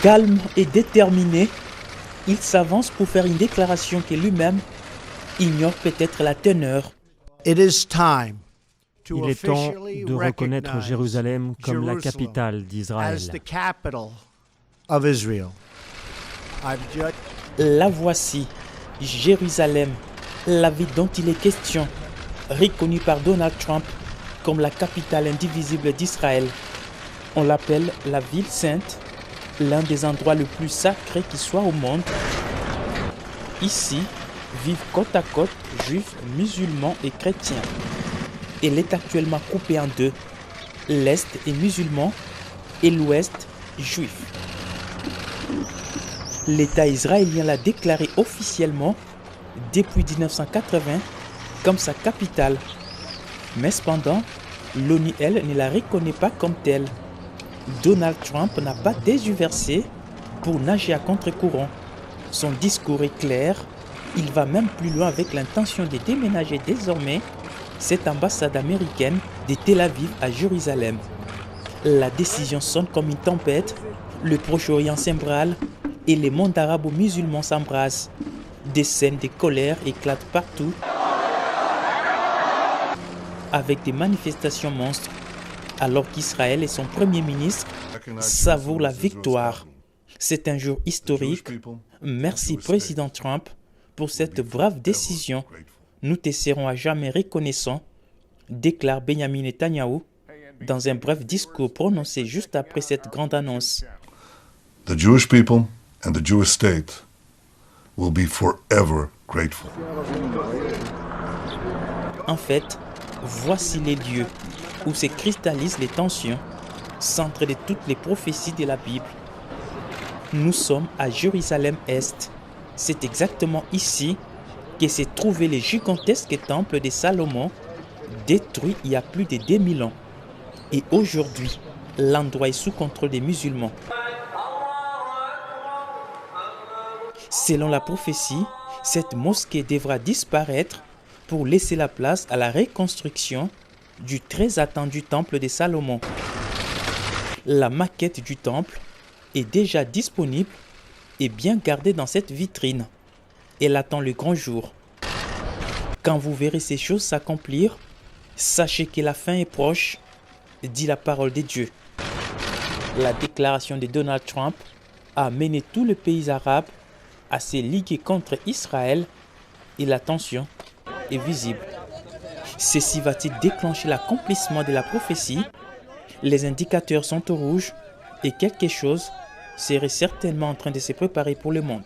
Calme et déterminé, il s'avance pour faire une déclaration que lui-même ignore peut-être la teneur. Il est temps de reconnaître Jérusalem comme la capitale d'Israël. La voici, Jérusalem, la ville dont il est question, reconnue par Donald Trump comme la capitale indivisible d'Israël. On l'appelle la ville sainte, l'un des endroits les plus sacrés qui soit au monde. Ici, vivent côte à côte juifs, musulmans et chrétiens. Elle est actuellement coupée en deux. L'Est est musulman et l'Ouest juif. L'État israélien l'a déclaré officiellement depuis 1980 comme sa capitale. Mais cependant, l'ONU, elle, ne la reconnaît pas comme telle. Donald Trump n'a pas désuversé pour nager à contre-courant. Son discours est clair. Il va même plus loin avec l'intention de déménager désormais cette ambassade américaine de Tel Aviv à Jérusalem. La décision sonne comme une tempête. Le Proche-Orient s'ébranle et les mondes arabo-musulmans s'embrasent. Des scènes de colère éclatent partout avec des manifestations monstres, alors qu'Israël et son Premier ministre savourent la victoire. C'est un jour historique. Merci, Président Trump, pour cette brave décision. Nous te serons à jamais reconnaissants, déclare Benjamin Netanyahou dans un bref discours prononcé juste après cette grande annonce. The Jewish people and the Jewish state will be forever grateful. En fait, voici les lieux où se cristallisent les tensions, centre de toutes les prophéties de la Bible. Nous sommes à Jérusalem-Est. C'est exactement ici que s'est trouvé le gigantesque temple de Salomon, détruit il y a plus de 2000 ans. Et aujourd'hui, l'endroit est sous contrôle des musulmans. Selon la prophétie, cette mosquée devra disparaître pour laisser la place à la reconstruction du très attendu temple de Salomon. La maquette du temple est déjà disponible et bien gardée dans cette vitrine. Elle attend le grand jour. Quand vous verrez ces choses s'accomplir, sachez que la fin est proche, dit la parole de Dieu. La déclaration de Donald Trump a amené tous les pays arabes à se liguer contre Israël et la tension est visible. Ceci va-t-il déclencher l'accomplissement de la prophétie? Les indicateurs sont au rouge et quelque chose serait certainement en train de se préparer pour le monde.